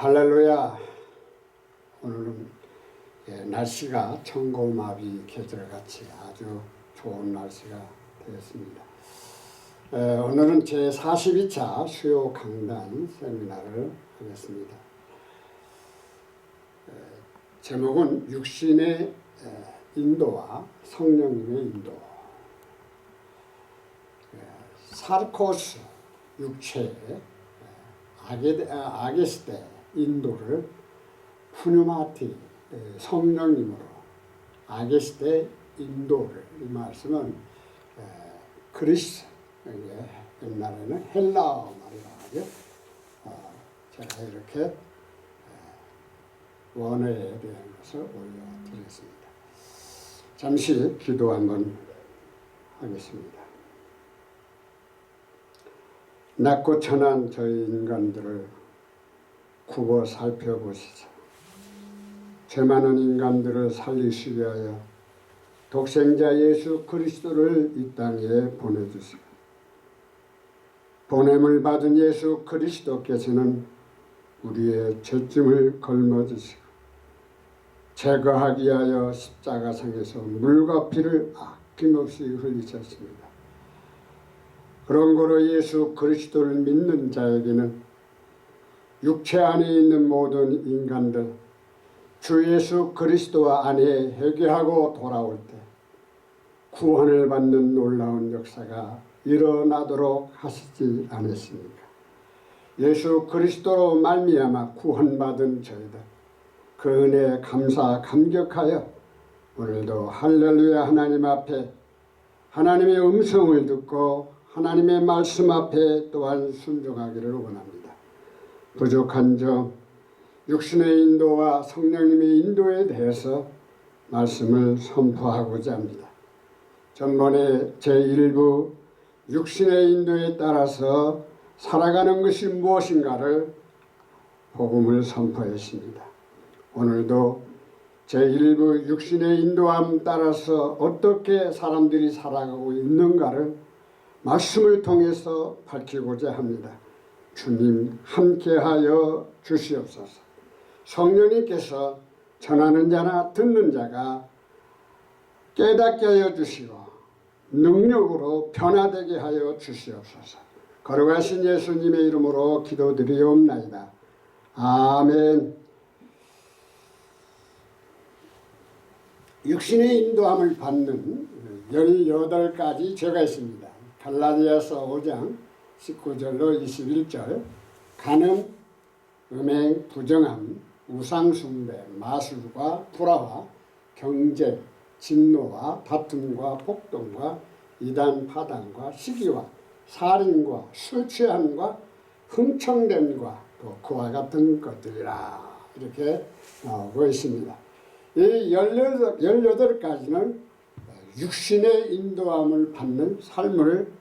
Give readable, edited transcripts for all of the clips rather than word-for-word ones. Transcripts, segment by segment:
할렐루야. 오늘은 날씨가 천고마비 계절같이 아주 좋은 날씨가 되었습니다. 오늘은 제 42차 수요 강단 세미나를 하겠습니다. 제목은 육신의 인도와 성령님의 인도. 사르코스 육체의 아게스테 인도를 푸뉴마티 성령님으로 아게스테 인도를, 이 말씀은 그리스, 옛날에는 헬라어 말이라 하죠. 제가 이렇게 원어에 대한 것을 올려드리겠습니다. 잠시 기도 한번 하겠습니다. 낮고 천한 저희 인간들을 굽어 살펴보시자. 죄 많은 인간들을 살리시기 위하여 독생자 예수 그리스도를 이 땅에 보내주시고, 보냄을 받은 예수 그리스도께서는 우리의 죄짐을 걸머지시고 제거하기 위하여 십자가상에서 물과 피를 아낌없이 흘리셨습니다. 그런 거로 예수 그리스도를 믿는 자에게는 육체 안에 있는 모든 인간들 주 예수 그리스도와 안에 회개하고 돌아올 때 구원을 받는 놀라운 역사가 일어나도록 하시지 않으십니까? 예수 그리스도로 말미암아 구원받은 저희들, 그 은혜에 감사 감격하여 오늘도 할렐루야 하나님 앞에 하나님의 음성을 듣고 하나님의 말씀 앞에 또한 순종하기를 원합니다. 부족한 점, 육신의 인도와 성령님의 인도에 대해서 말씀을 선포하고자 합니다. 전번에 제1부 육신의 인도에 따라서 살아가는 것이 무엇인가를 복음을 선포했습니다. 오늘도 제1부 육신의 인도함 따라서 어떻게 사람들이 살아가고 있는가를 말씀을 통해서 밝히고자 합니다. 주님 함께하여 주시옵소서. 성령님께서 전하는 자나 듣는 자가 깨닫게 하여 주시고 능력으로 변화되게 하여 주시옵소서. 거룩하신 예수님의 이름으로 기도드리옵나이다. 아멘. 육신의 인도함을 받는 18가지 죄가 있습니다. 갈라디아서 5장 19절로 21절, 간음, 음행, 부정함, 우상숭배, 마술과 불화와 경쟁, 진노와 다툼과 폭동과 이단 파당과 시기와 살인과 술 취함과 흥청됨과 또 그와 같은 것들이라, 이렇게 나오고 있습니다. 이 18가지는 육신의 인도함을 받는 삶을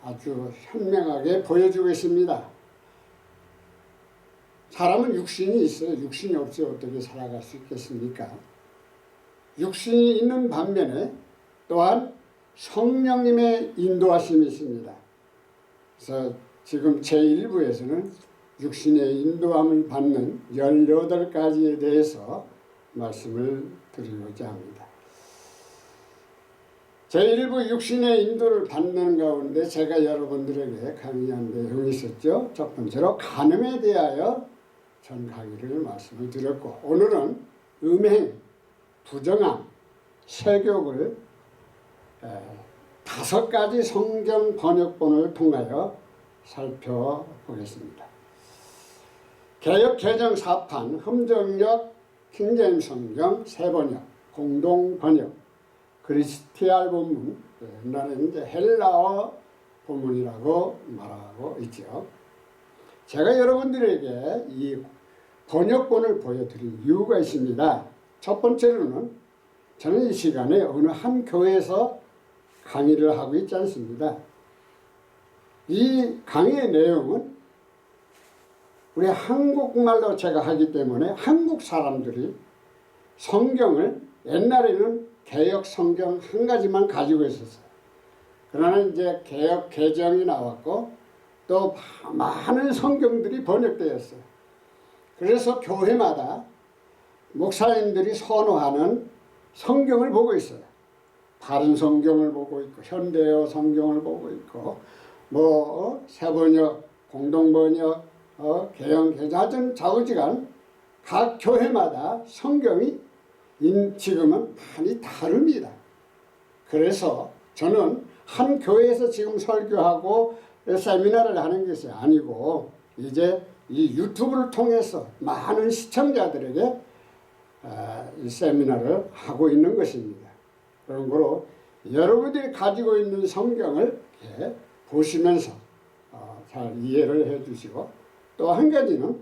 아주 현명하게 보여주고 있습니다. 사람은 육신이 있어요. 육신이 없이 어떻게 살아갈 수 있겠습니까? 육신이 있는 반면에 또한 성령님의 인도하심이 있습니다. 그래서 지금 제1부에서는 육신의 인도함을 받는 18가지에 대해서 말씀을 드리고자 합니다. 제1부 육신의 인도를 받는 가운데 제가 여러분들에게 강의한 내용이 있었죠. 첫 번째로 간음에 대하여 전 강의를 말씀을 드렸고, 오늘은 음행, 부정함, 세욕을 5가지 성경 번역본을 통하여 살펴보겠습니다. 개역 개정 4판, 흠정역, 킹제임스 성경 3번역, 공동 번역, 크리스티알 본문, 옛날에는 이제 헬라어 본문이라고 말하고 있죠. 제가 여러분들에게 이 번역본을 보여드릴 이유가 있습니다. 첫 번째로는 저는 이 시간에 어느 한 교회에서 강의를 하고 있지 않습니다. 이 강의의 내용은 우리 한국말로 제가 하기 때문에 한국 사람들이 성경을 옛날에는 개역 성경 한 가지만 가지고 있었어요. 그러나 이제 개역 개정이 나왔고 또 많은 성경들이 번역되었어요. 그래서 교회마다 목사님들이 선호하는 성경을 보고 있어요. 바른 성경을 보고 있고 현대어 성경을 보고 있고 새번역, 공동번역, 개영, 개자전 좌우지간 각 교회마다 성경이 지금은 많이 다릅니다. 그래서 저는 한 교회에서 지금 설교하고 세미나를 하는 것이 아니고 이제 이 유튜브를 통해서 많은 시청자들에게 이 세미나를 하고 있는 것입니다. 그런 거로 여러분들이 가지고 있는 성경을 이렇게 보시면서 잘 이해를 해 주시고, 또 한 가지는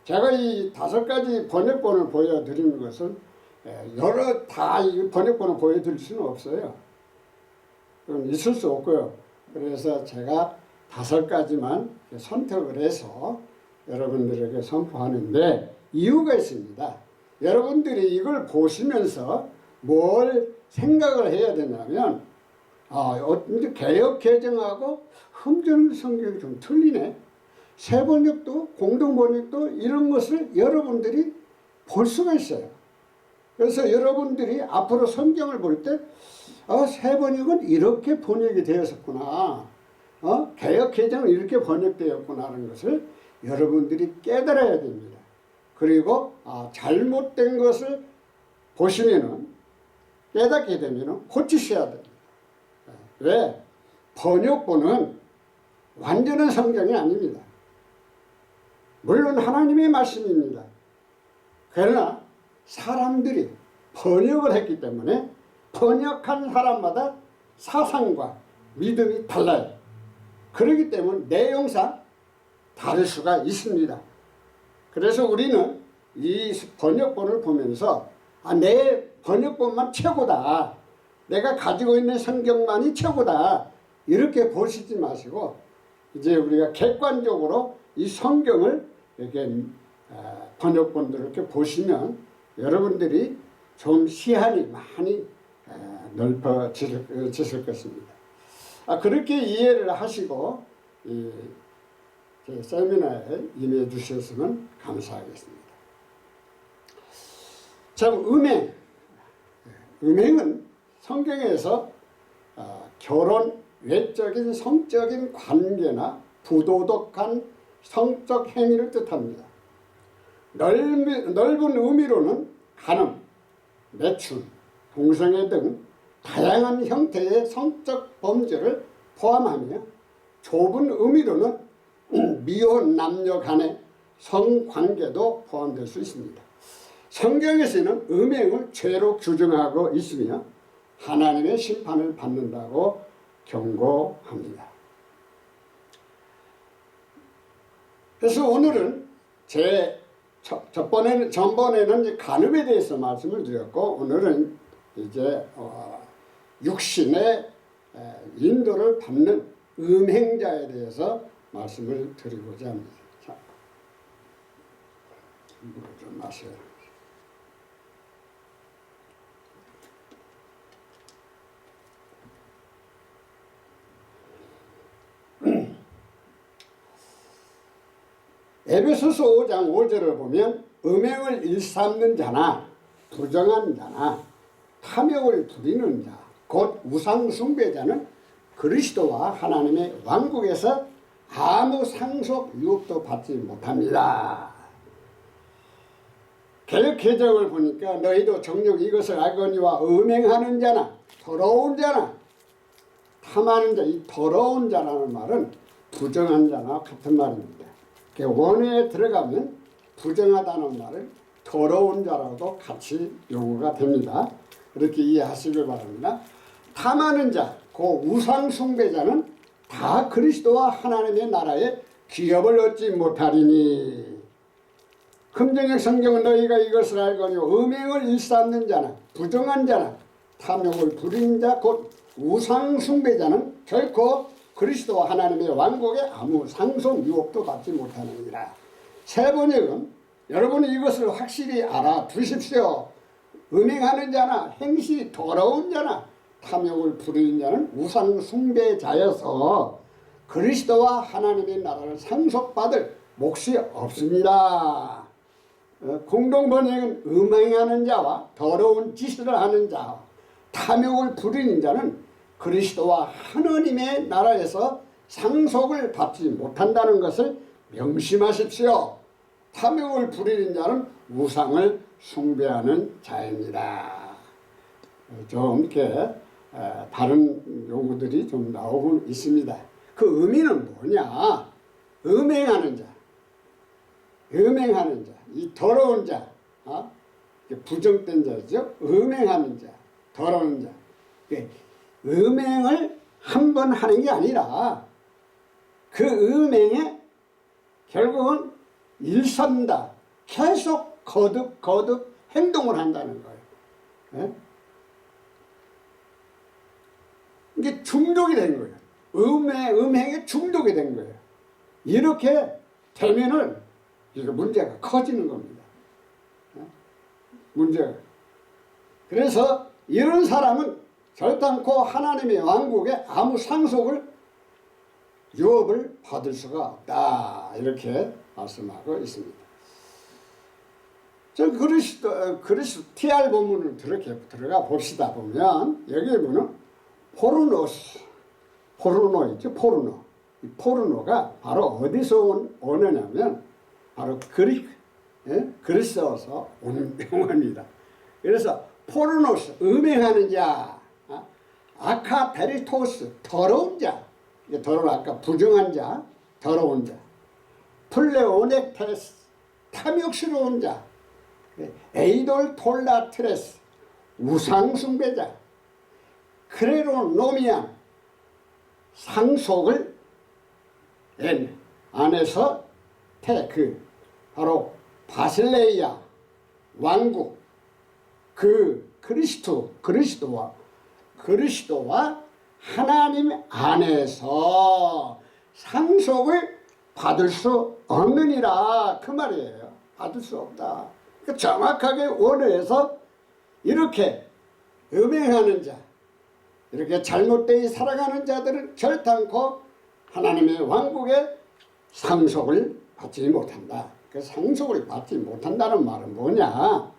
제가 이 5가지 번역본을 보여드리는 것은 여러 다 번역본을 보여드릴 수는 없어요. 그건 있을 수 없고요. 그래서 제가 5가지만 선택을 해서 여러분들에게 선포하는데 이유가 있습니다. 여러분들이 이걸 보시면서 뭘 생각을 해야 되냐면 이제 개역 개정하고 흠전 성경이 좀 틀리네. 세번역도 공동번역도 이런 것을 여러분들이 볼 수가 있어요. 그래서 여러분들이 앞으로 성경을 볼 때 세번역은 이렇게 번역이 되었었구나. 개역 개정은 이렇게 번역되었구나 하는 것을 여러분들이 깨달아야 됩니다. 그리고 잘못된 것을 보시면은 깨닫게 되면은 고치셔야 됩니다. 왜? 번역본은 완전한 성경이 아닙니다. 물론 하나님의 말씀입니다. 그러나 사람들이 번역을 했기 때문에 번역한 사람마다 사상과 믿음이 달라요. 그렇기 때문에 내용상 다를 수가 있습니다. 그래서 우리는 이 번역본을 보면서 내 번역본만 최고다, 내가 가지고 있는 성경만이 최고다, 이렇게 보시지 마시고 이제 우리가 객관적으로 이 성경을 이렇게 번역본들을 이렇게 보시면 여러분들이 좀 시야이 많이 넓어지실 것입니다. 그렇게 이해를 하시고 이 세미나에 임해 주셨으면 감사하겠습니다. 참, 음행은 성경에서 결혼, 외적인 성적인 관계나 부도덕한 성적 행위를 뜻합니다. 넓은 의미로는 간음, 매춘, 동성애 등 다양한 형태의 성적 범죄를 포함하며, 좁은 의미로는 미혼 남녀 간의 성관계도 포함될 수 있습니다. 성경에서는 음행을 죄로 규정하고 있으며 하나님의 심판을 받는다고 경고합니다. 그래서 오늘은 전번에는 이제 간음에 대해서 말씀을 드렸고, 오늘은 이제 육신의 인도를 받는 음행자에 대해서 말씀을 드리고자 합니다. 자, 물을 좀 마셔요. 에베소서 5장 5절을 보면 음행을 일삼는 자나 부정한 자나 탐욕을 부리는 자, 곧 우상 숭배자는 그리스도와 하나님의 왕국에서 아무 상속 유업도 받지 못합니다. 개역 개정을 보니까 너희도 정녕 이것을 알거니와 음행하는 자나 더러운 자나 탐하는 자, 이 더러운 자라는 말은 부정한 자나 같은 말입니다. 원어에 들어가면 부정하다는 말을 더러운 자라고도 같이 용어가 됩니다. 그렇게 이해하시길 바랍니다. 탐하는 자, 그 우상 숭배자는 다 그리스도와 하나님의 나라에 기업을 얻지 못하리니. 금정역 성경은 너희가 이것을 알거니 음행을 일삼는 자나 부정한 자나 탐욕을 부리는 자, 곧 우상 숭배자는 결코 그리스도와 하나님의 왕국에 아무 상속 유업도 받지 못하느니라. 세번역은 여러분이 이것을 확실히 알아두십시오. 음행하는 자나 행실이 더러운 자나 탐욕을 부리는 자는 우상 숭배자여서 그리스도와 하나님의 나라를 상속받을 몫이 없습니다. 공동번역은 음행하는 자와 더러운 짓을 하는 자와 탐욕을 부리는 자는 그리스도와 하느님의 나라에서 상속을 받지 못한다는 것을 명심하십시오. 탐욕을 부리는 자는 우상을 숭배하는 자입니다. 좀 이렇게 다른 용어들이 좀 나오고 있습니다. 그 의미는 뭐냐? 음행하는 자, 음행하는 자, 이 더러운 자, 부정된 자죠. 음행하는 자, 더러운 자. 음행을 한 번 하는 게 아니라 그 음행에 결국은 일삼다, 계속 거듭 행동을 한다는 거예요. 이게 중독이 된 거예요. 음행에 중독이 된 거예요. 이렇게 되면은 이거 문제가 커지는 겁니다. 문제가. 그래서 이런 사람은 결단코 하나님의 왕국에 아무 상속을 유업을 받을 수가 없다. 이렇게 말씀하고 있습니다. 저 그리스도 TR 본문을 들어가 봅시다 보면 여기에 보면 포르노 있죠. 포르노. 이 포르노가 바로 어디서 오느냐면 바로 그리스어서 온 용어입니다. 그래서 포르노스 음행하는 자, 아카테리토스 더러운 자, 더러운 아까 부정한 자, 더러운 자, 플레오넥테스 탐욕스러운 자, 에이돌 톨라트레스 우상 숭배자, 크레로노미안 상속을 안에서 바로 바실레이아 왕국 그리스도와 하나님 안에서 상속을 받을 수 없느니라 그 말이에요. 받을 수 없다. 그러니까 정확하게 원어에서 이렇게 음행하는 자, 이렇게 잘못되이 살아가는 자들은 결단코 하나님의 왕국에 상속을 받지 못한다. 그 상속을 받지 못한다는 말은 뭐냐?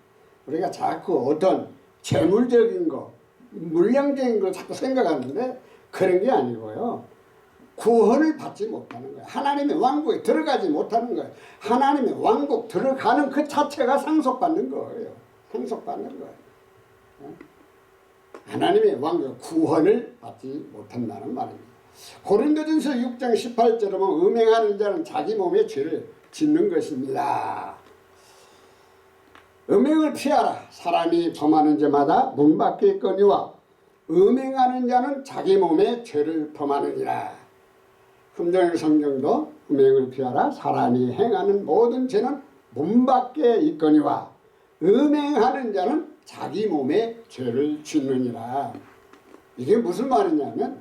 우리가 자꾸 어떤 재물적인 거, 물량적인 걸 자꾸 생각하는데 그런 게 아니고요. 구원을 받지 못하는 거예요. 하나님의 왕국에 들어가지 못하는 거예요. 하나님의 왕국 들어가는 그 자체가 상속받는 거예요. 상속받는 거예요. 하나님의 왕국 구원을 받지 못한다는 말입니다. 고린도전서 6장 18절에 보면 음행하는 자는 자기 몸에 죄를 짓는 것입니다. 음행을 피하라. 사람이 범하는 죄마다 문 밖에 있거니와 음행하는 자는 자기 몸에 죄를 범하느니라. 금정의 성경도 음행을 피하라. 사람이 행하는 모든 죄는 문 밖에 있거니와 음행하는 자는 자기 몸에 죄를 짓느니라. 이게 무슨 말이냐면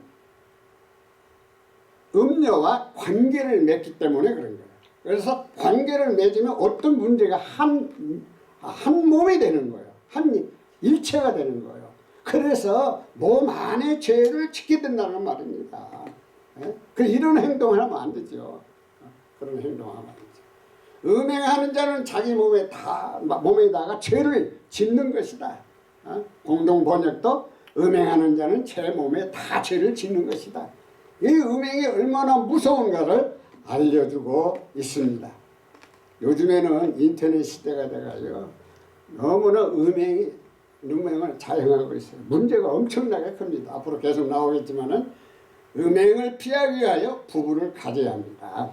음녀와 관계를 맺기 때문에 그런 거예요. 그래서 관계를 맺으면 어떤 문제가 한 몸이 되는 거예요. 한 일체가 되는 거예요. 그래서 몸 안에 죄를 짓게 된다는 말입니다. 이런 행동을 하면 안 되죠. 그런 행동을 하면 안 되죠. 음행하는 자는 자기 몸에다가 죄를 짓는 것이다. 공동 번역도 음행하는 자는 제 몸에 다 죄를 짓는 것이다. 이 음행이 얼마나 무서운가를 알려주고 있습니다. 요즘에는 인터넷 시대가 돼가지고 너무나 음행을 자행하고 있어요. 문제가 엄청나게 큽니다. 앞으로 계속 나오겠지만은 음행을 피하기 위하여 부부를 가져야 합니다.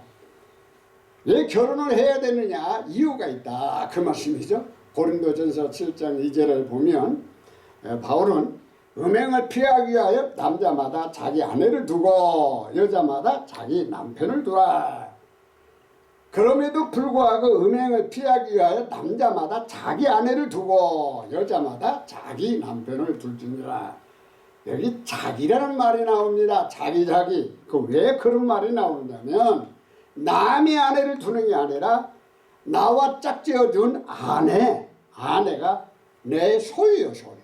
왜 결혼을 해야 되느냐? 이유가 있다. 그 말씀이죠. 고린도전서 7장 2절을 보면 바울은 음행을 피하기 위하여 남자마다 자기 아내를 두고 여자마다 자기 남편을 두라. 그럼에도 불구하고 음행을 피하기 위하여 남자마다 자기 아내를 두고 여자마다 자기 남편을 둘지니라. 여기 자기라는 말이 나옵니다. 자기. 그 왜 그런 말이 나오냐면 남의 아내를 두는 게 아니라 나와 짝지어 준 아내가 내 소유요, 소유.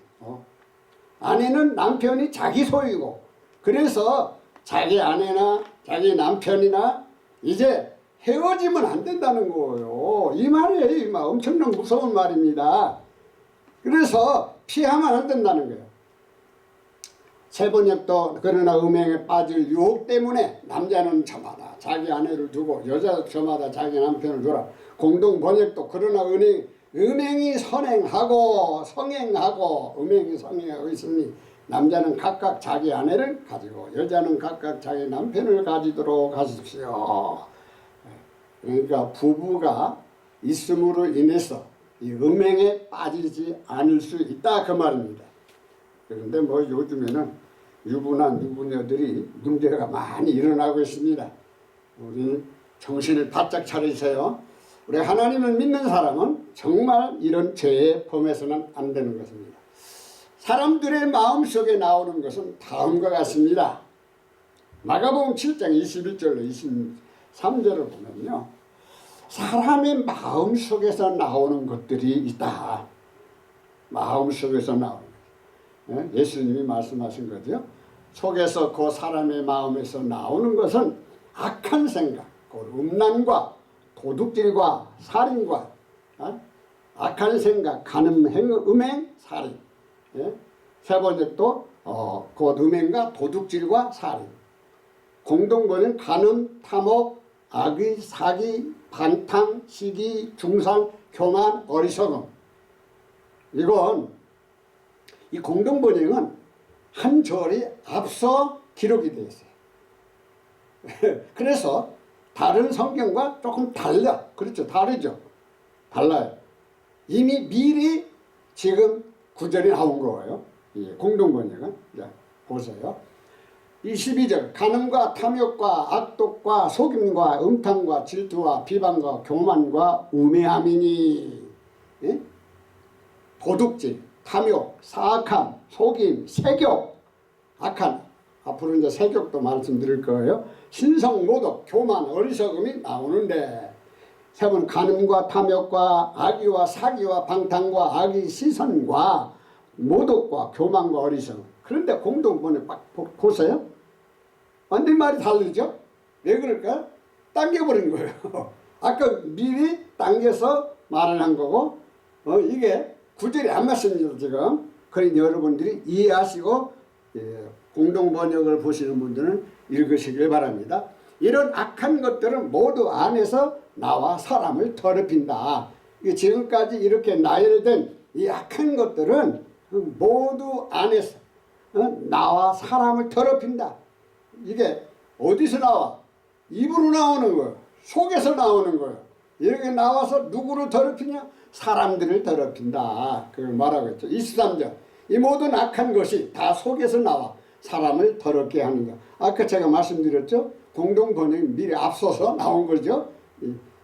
아내는 남편이 자기 소유고, 그래서 자기 아내나 자기 남편이나 이제 헤어지면 안 된다는 거예요. 이 말이에요. 이 말. 엄청난 무서운 말입니다. 그래서 피하면 안 된다는 거예요. 세번역도 그러나 음행에 빠질 유혹 때문에 남자는 저마다 자기 아내를 두고 여자 저마다 자기 남편을 두라. 공동번역도 그러나 음행이 선행하고 성행하고 음행이 성행하고 있으니 남자는 각각 자기 아내를 가지고 여자는 각각 자기 남편을 가지도록 하십시오. 그러니까 부부가 있음으로 인해서 이 음행에 빠지지 않을 수 있다 그 말입니다. 그런데 뭐 요즘에는 유부남 유부녀들이 문제가 많이 일어나고 있습니다. 우리 정신을 바짝 차리세요. 우리 하나님을 믿는 사람은 정말 이런 죄에 범해서는 안 되는 것입니다. 사람들의 마음속에 나오는 것은 다음과 같습니다. 마가복음 7장 21절로 23절을 보면요. 사람의 마음속에서 나오는 것들이 있다. 마음속에서 나오는 것. 예수님이 말씀하신 거죠. 속에서 그 사람의 마음에서 나오는 것은 악한 생각, 음란과 도둑질과 살인과 악한 생각, 간음, 음행, 살인. 세 번째도 곧 음행과 도둑질과 살인. 공동번역은 간음, 탐욕, 악의, 사기, 반탕, 시기, 중상, 교만, 어리석음. 이건 이 공동번역은 한 절이 앞서 기록이 되어 있어요. 그래서 다른 성경과 조금 달라. 그렇죠. 다르죠. 달라요. 이미 미리 지금 구절이 나온 거예요. 이 공동번역은. 자, 보세요. 22절 간음과 탐욕과 악독과 속임과 음탕과 질투와 비방과 교만과 우매함이니 예? 도둑질, 탐욕, 사악함, 속임, 세욕, 악한 앞으로 이제 세욕도 말씀드릴 거예요. 신성, 모독, 교만, 어리석음이 나오는데 세 번 간음과 탐욕과 악의와 사기와 방탕과 악의 시선과 모독과 교만과 어리석음. 그런데 공동번역 보세요. 완전 말이 다르죠? 왜 그럴까? 당겨버린 거예요. 아까 미리 당겨서 말을 한 거고 이게 구절이 안 맞습니다 지금. 그러니 여러분들이 이해하시고 공동번역을 보시는 분들은 읽으시길 바랍니다. 이런 악한 것들은 모두 안에서 나와 사람을 더럽힌다. 지금까지 이렇게 나열된 이 악한 것들은 모두 안에서 나와 사람을 더럽힌다. 이게 어디서 나와? 입으로 나오는 거예요. 속에서 나오는 거예요. 이렇게 나와서 누구를 더럽히냐? 사람들을 더럽힌다. 그걸 말하고 있죠. 23절. 이 모든 악한 것이 다 속에서 나와 사람을 더럽게 하는 것. 아까 제가 말씀드렸죠. 공동번역이 미리 앞서서 나온 거죠.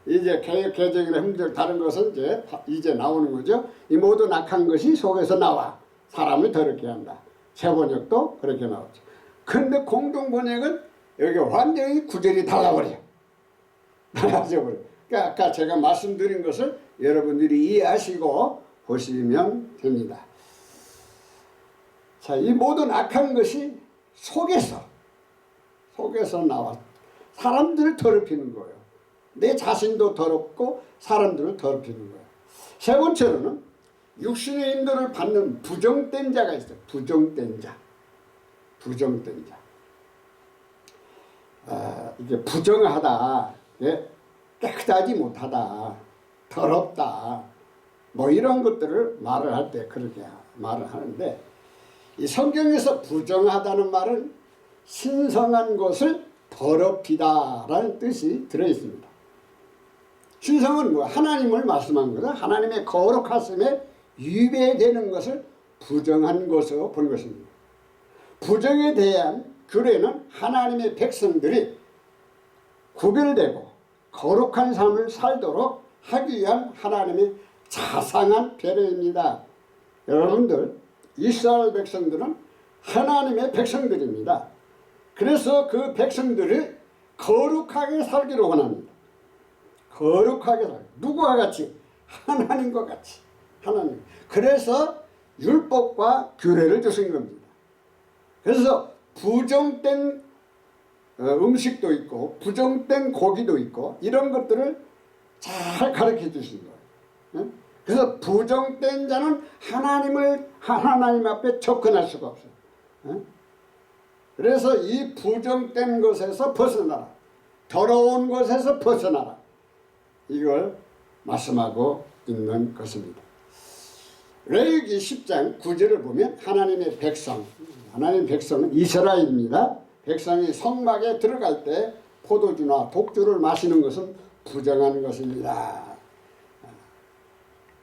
이제 개정이나 흔적 다른 것은 이제 나오는 거죠. 이 모든 악한 것이 속에서 나와 사람을 더럽게 한다. 세번역도 그렇게 나오죠. 근데 공동번역은 여기 완전히 구절이 달라버려. 달라져버려. 그러니까 아까 제가 말씀드린 것을 여러분들이 이해하시고 보시면 됩니다. 자, 이 모든 악한 것이 속에서 나와 사람들을 더럽히는 거예요. 내 자신도 더럽고 사람들을 더럽히는 거예요. 세 번째로는 육신의 인도를 받는 부정된 자가 있어요. 부정된 자. 이게 부정하다, 깨끗하지 못하다, 더럽다, 뭐 이런 것들을 말을 할 때 그렇게 말을 하는데, 이 성경에서 부정하다는 말은 신성한 것을 더럽히다라는 뜻이 들어있습니다. 신성은 뭐 하나님을 말씀한 거다. 하나님의 거룩하심에 위배되는 것을 부정한 것으로 본 것입니다. 부정에 대한 규례는 하나님의 백성들이 구별되고 거룩한 삶을 살도록 하기 위한 하나님의 자상한 배려입니다. 여러분들, 이스라엘 백성들은 하나님의 백성들입니다. 그래서 그 백성들이 거룩하게 살기를 원합니다. 거룩하게 살기. 누구와 같이? 하나님과 같이. 하나님. 그래서 율법과 규례를 주신 겁니다. 그래서 부정된 음식도 있고 부정된 고기도 있고 이런 것들을 잘 가르쳐 주신 거예요. 그래서 부정된 자는 하나님 앞에 접근할 수가 없어요. 그래서 이 부정된 것에서 벗어나라. 더러운 것에서 벗어나라. 이걸 말씀하고 있는 것입니다. 레위기 10장 9절을 보면 하나님의 백성은 이스라엘입니다. 백성이 성막에 들어갈 때 포도주나 독주를 마시는 것은 부정한 것입니다.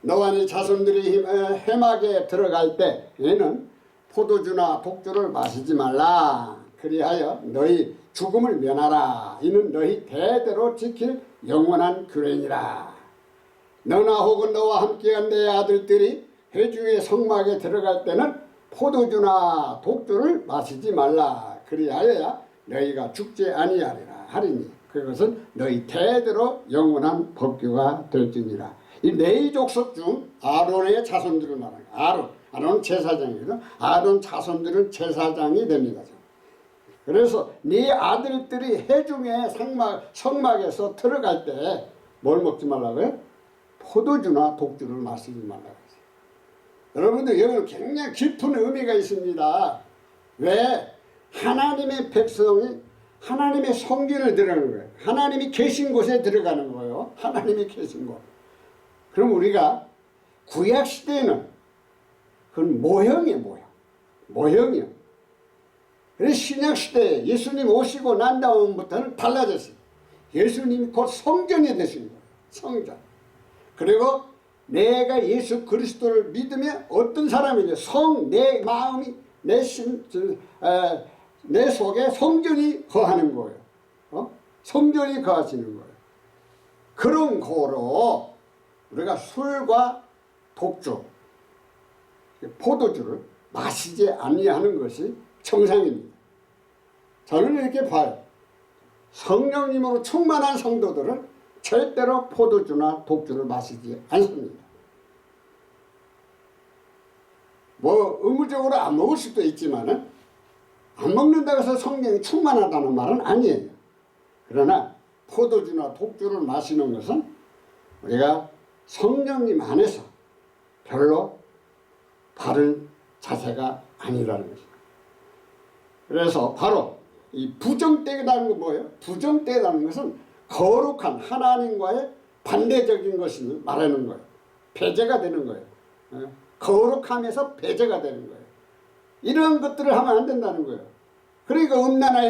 너와 네 자손들이 회막에 들어갈 때에는 포도주나 독주를 마시지 말라. 그리하여 너희 죽음을 면하라. 이는 너희 대대로 지킬 영원한 규례니라. 너나 혹은 너와 함께한 내 아들들이 회중의 성막에 들어갈 때는 포도주나 독주를 마시지 말라. 그리하여야 너희가 죽지 아니하리라 하리니 그것은 너희 대대로 영원한 법규가 될지니라. 이 레위 족속 중 아론의 자손들을 말하는 거예요. 아론 제사장이거든. 아론 자손들은 제사장이 됩니다. 그래서 네 아들들이 회중의 성막에서 들어갈 때 뭘 먹지 말라고요? 포도주나 독주를 마시지 말라고 했어요. 여러분들 여기는 굉장히 깊은 의미가 있습니다. 왜? 하나님의 백성이 하나님의 성전에 들어가는 거예요. 하나님이 계신 곳에 들어가는 거예요. 하나님이 계신 곳. 그럼 우리가 구약시대에는 그건 모형이에요. 모형이요. 그래서 신약시대에 예수님 오시고 난 다음부터는 달라졌어요. 예수님이 곧 성전이 되신 거예요. 성전. 그리고 내가 예수 그리스도를 믿으면 어떤 사람이냐. 내 마음이, 내 속에 성전이 거하는 거예요. 성전이 거하시는 거예요. 그런 거로 우리가 술과 독주, 포도주를 마시지 아니하는 것이 정상입니다. 저는 이렇게 봐요. 성령님으로 충만한 성도들은 절대로 포도주나 독주를 마시지 않습니다. 뭐 의무적으로 안 먹을 수도 있지만은 안 먹는다고 해서 성령이 충만하다는 말은 아니에요. 그러나 포도주나 독주를 마시는 것은 우리가 성령님 안에서 별로 바른 자세가 아니라는 것입니다. 그래서 바로 이 부정되다는 건 뭐예요? 부정되다는 것은 거룩한 하나님과의 반대적인 것을 말하는 거예요. 배제가 되는 거예요. 거룩함에서 배제가 되는 거예요. 이런 것들을 하면 안 된다는 거예요. 그러니까 음란한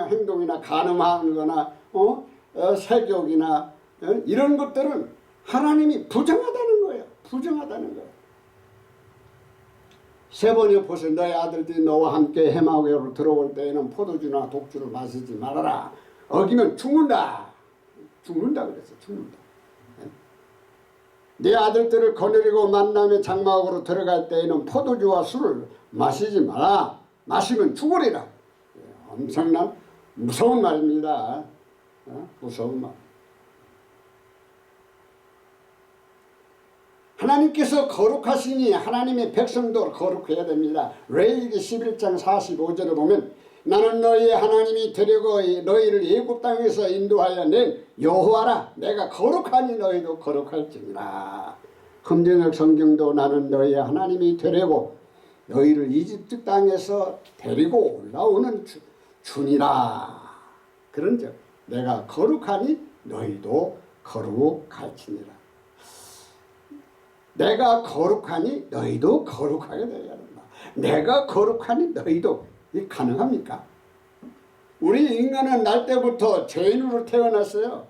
행동이나 간음하는 거나 세욕이나 이런 것들은 하나님이 부정하다는 거예요. 부정하다는 거예요. 세 번에 보세요. 너희 아들들이 너와 함께 회막으로 들어올 때에는 포도주나 독주를 마시지 말아라. 어기면 죽는다. 죽는다 그랬어. 죽는다. 네 아들들을 거느리고 만남의 장막으로 들어갈 때에는 포도주와 술을 마시지 마라. 마시면 죽으리라. 엄청난 무서운 말입니다. 무서운 말. 하나님께서 거룩하시니 하나님의 백성도 거룩해야 됩니다. 레위기 11장 45절을 보면 나는 너희의 하나님이 되려고 너희를 애굽 땅에서 인도하여 낸 여호와라. 내가 거룩하니 너희도 거룩할지니라. 금전역 성경도 나는 너희의 하나님이 되려고 너희를 이집트 땅에서 데리고 올라오는 주니라. 그런즉 내가 거룩하니 너희도 거룩할지니라. 내가 거룩하니 너희도 거룩하게 되어야 한다. 내가 거룩하니 너희도. 이게 가능합니까? 우리 인간은 날 때부터 죄인으로 태어났어요.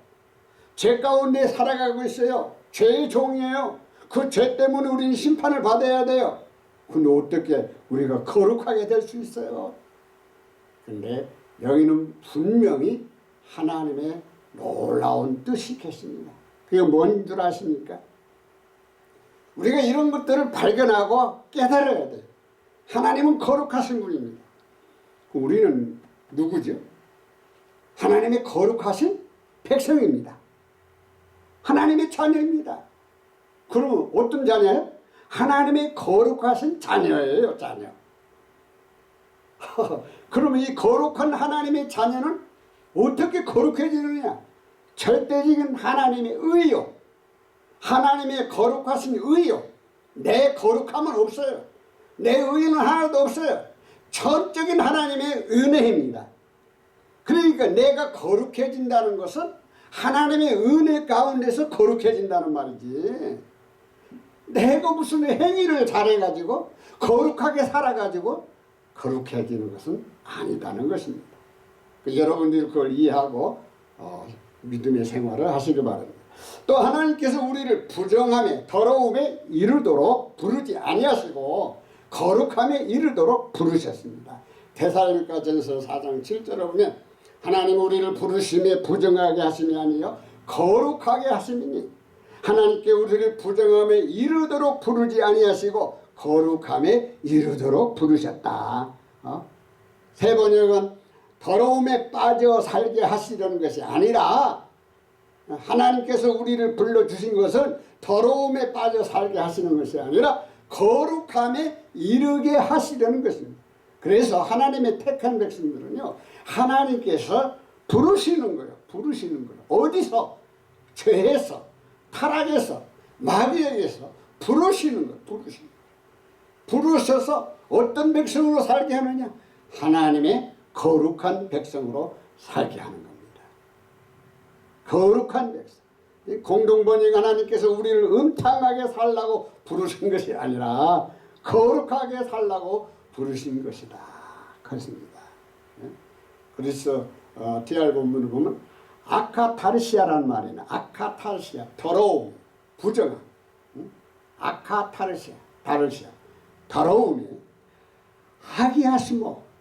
죄 가운데 살아가고 있어요. 죄의 종이에요. 그 죄 때문에 우리는 심판을 받아야 돼요. 근데 어떻게 우리가 거룩하게 될 수 있어요? 근데 여기는 분명히 하나님의 놀라운 뜻이 계십니다. 그게 뭔 줄 아십니까? 우리가 이런 것들을 발견하고 깨달아야 돼요. 하나님은 거룩하신 분입니다. 우리는 누구죠? 하나님의 거룩하신 백성입니다. 하나님의 자녀입니다. 그러면 어떤 자녀예요? 하나님의 거룩하신 자녀예요. 자녀. 그러면 이 거룩한 하나님의 자녀는 어떻게 거룩해지느냐? 절대적인 하나님의 의요. 하나님의 거룩하신 의요. 내 거룩함은 없어요. 내 의는 하나도 없어요. 전적인 하나님의 은혜입니다. 그러니까 내가 거룩해진다는 것은 하나님의 은혜 가운데서 거룩해진다는 말이지. 내가 무슨 행위를 잘해가지고 거룩하게 살아가지고 거룩해지는 것은 아니다는 것입니다. 여러분들이 그걸 이해하고 믿음의 생활을 하시기 바랍니다. 또 하나님께서 우리를 부정함에 더러움에 이르도록 부르지 아니하시고 거룩함에 이르도록 부르셨습니다. 데살로니가전서 4장 7절에 보면 하나님 우리를 부르심에 부정하게 하심이 아니요 거룩하게 하심이니 하나님께 우리를 부정함에 이르도록 부르지 아니하시고 거룩함에 이르도록 부르셨다. 세 번역은 더러움에 빠져 살게 하시려는 것이 아니라 하나님께서 우리를 불러주신 것은 더러움에 빠져 살게 하시는 것이 아니라 거룩함에 이르게 하시려는 것입니다. 그래서 하나님의 택한 백성들은요, 하나님께서 부르시는 거예요. 부르시는 거예요. 어디서? 죄에서, 타락에서, 마귀에게서 부르시는 거예요. 부르시는 거예요. 부르셔서 어떤 백성으로 살게 하느냐? 하나님의 거룩한 백성으로 살게 하는 겁니다. 거룩한 백성. 공동번역 하나님께서 우리를 음탕하게 살라고 부르신 것이 아니라 거룩하게 살라고 부르신 것이다. 그렇습니다. 그래서 DR 본문을 보면 아카타르시아라는 말이나 아카타르시아, 더러움, 부정함. 아카타르시아, 다르시아, 더러움이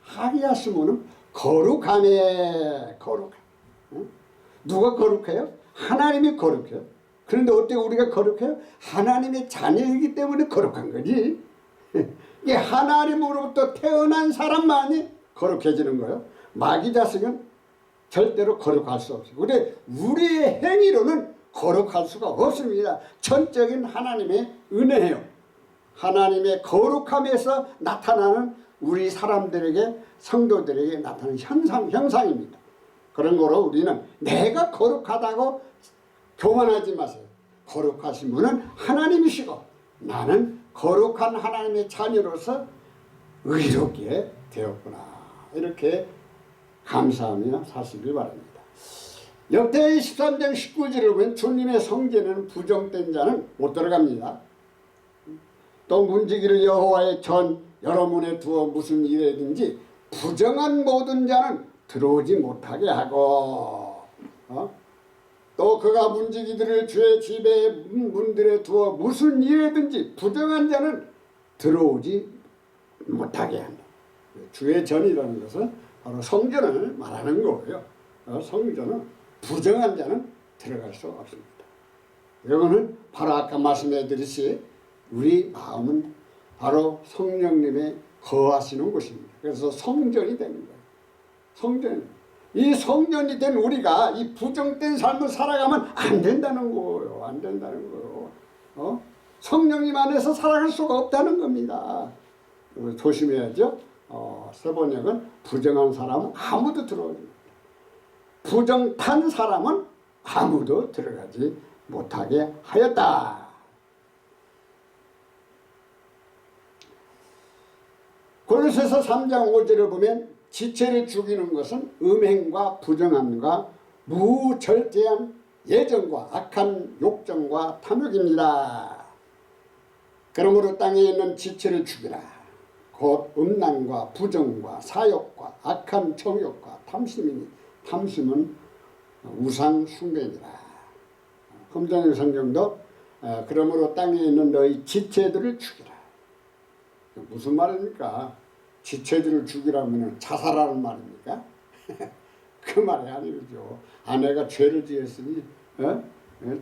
하기야스모는 거룩함에 거룩함. 누가 거룩해요? 하나님이 거룩해요. 그런데 어떻게 우리가 거룩해요? 하나님의 자녀이기 때문에 거룩한 거지. 이 하나님으로부터 태어난 사람만이 거룩해지는 거예요. 마귀 자식은 절대로 거룩할 수 없어요. 근데 우리의 행위로는 거룩할 수가 없습니다. 전적인 하나님의 은혜예요. 하나님의 거룩함에서 나타나는 우리 사람들에게, 성도들에게 나타나는 형상입니다. 그런 거로 우리는 내가 거룩하다고 교만하지 마세요. 거룩하신 분은 하나님이시고 나는 거룩한 하나님의 자녀로서 의롭게 되었구나. 이렇게 감사하며 사시길 바랍니다. 역대하 13장 19절을 보면 주님의 성전에는 부정된 자는 못 들어갑니다. 또 문지기를 여호와의 전 여러 문에 두어 무슨 일이든지 부정한 모든 자는 들어오지 못하게 하고 또 그가 문지기들을 주의 집의 문들에 두어 무슨 일이든지 부정한 자는 들어오지 못하게 한다. 주의 전이라는 것은 바로 성전을 말하는 거예요. 성전은 부정한 자는 들어갈 수 없습니다. 이거는 바로 아까 말씀해드렸듯이 우리 마음은 바로 성령님의 거하시는 곳입니다. 그래서 성전이 되는 거예요. 성전. 이 성전이 된 우리가 이 부정된 삶을 살아가면 안 된다는 거예요. 안 된다는 거예요. 성령님 안에서 살아갈 수가 없다는 겁니다. 조심해야죠. 세번역은 부정한 사람은 아무도 들어오지 못해. 부정탄 사람은 아무도 들어가지 못하게 하였다. 골로새서 3장 5절을 보면 지체를 죽이는 것은 음행과 부정함과 무절제한 예정과 악한 욕정과 탐욕입니다. 그러므로 땅에 있는 지체를 죽이라. 곧 음란과 부정과 사욕과 악한 정욕과 탐심이니 탐심은 우상 숭배니라. 금전의 성경도 그러므로 땅에 있는 너희 지체들을 죽이라. 무슨 말입니까? 지체들을 죽이라면 자살하는 말입니까? 그 말이 아니죠. 아내가 죄를 지었으니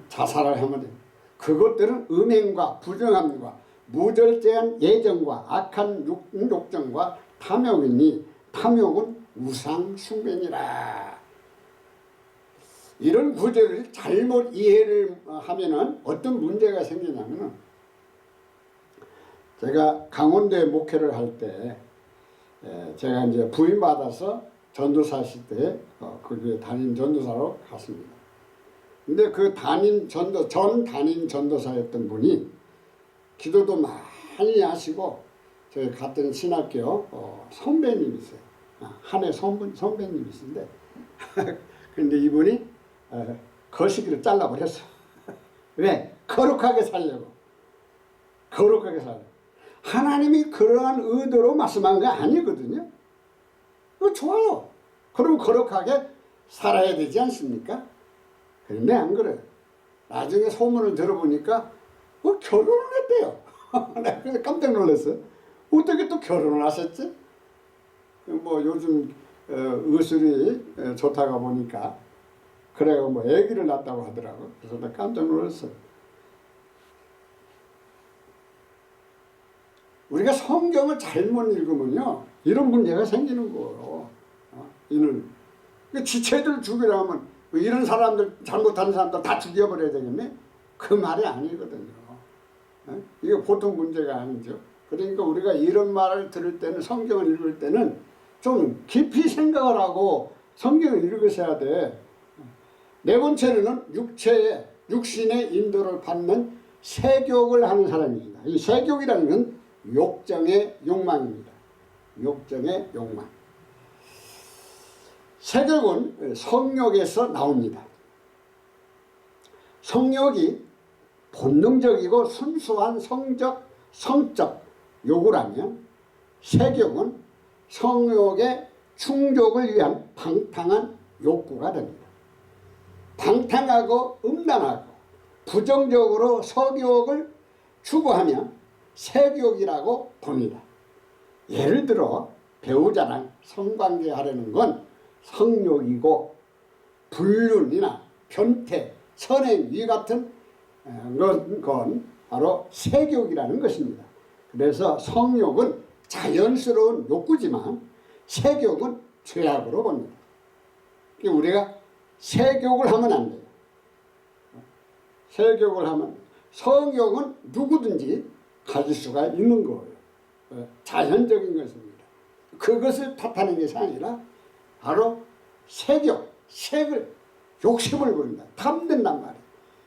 자살을 하면 됩니다. 그것들은 음행과 부정함과 무절제한 예정과 악한 욕정과 탐욕이니 탐욕은 우상 숭배니라. 이런 구절을 잘못 이해를 하면은 어떤 문제가 생기냐면은, 제가 강원도에 목회를 할 때 제가 이제 부임받아서 전도사 시대에 거기에 담임 전도사로 갔습니다. 근데 그 전 담임 전도사였던 분이 기도도 많이 하시고 저희 같은 신학교 선배님이세요. 한해 선배님이신데 근데 이분이 거시기를 잘라버렸어. 왜? 거룩하게 살려고. 거룩하게 살려고. 하나님이 그러한 의도로 말씀한 게 아니거든요. 좋아요. 그럼 거룩하게 살아야 되지 않습니까? 그런데 안 그래요. 나중에 소문을 들어보니까 결혼을 했대요. 내가 그래서 깜짝 놀랐어요. 어떻게 또 결혼을 하셨지? 뭐 요즘 의술이 좋다가 보니까 그래가 뭐 아기를 낳았다고 하더라고. 그래서 내가 깜짝 놀랐어요. 우리가 성경을 잘못 읽으면요 이런 문제가 생기는 거예요. 이는 지체들 죽이려면 이런 사람들 잘못하는 사람들 다 죽여버려야 되겠네? 그 말이 아니거든요. 이게 보통 문제가 아니죠. 그러니까 우리가 이런 말을 들을 때는 성경을 읽을 때는 좀 깊이 생각을 하고 성경을 읽으셔야 돼. 네 번째로는 육신의 인도를 받는 세욕을 하는 사람입니다. 이 세욕이라는 건 욕정의 욕망입니다. 욕정의 욕망. 세욕은 성욕에서 나옵니다. 성욕이 본능적이고 순수한 성적 욕구라면 세욕은 성욕의 충족을 위한 방탕한 욕구가 됩니다. 방탕하고 음란하고 부정적으로 성욕을 추구하면 세욕이라고 봅니다. 예를 들어 배우자랑 성관계 하려는 건 성욕이고 불륜이나 변태, 선행 이 같은 건 바로 세욕이라는 것입니다. 그래서 성욕은 자연스러운 욕구지만 세욕은 죄악으로 봅니다. 우리가 세욕을 하면 안 돼요. 세욕을 하면 성욕은 누구든지 가질 수가 있는 거예요. 자연적인 것입니다. 그것을 탓하는 것이 아니라 바로 색을 욕심을 부린다. 탐낸단 말이에요.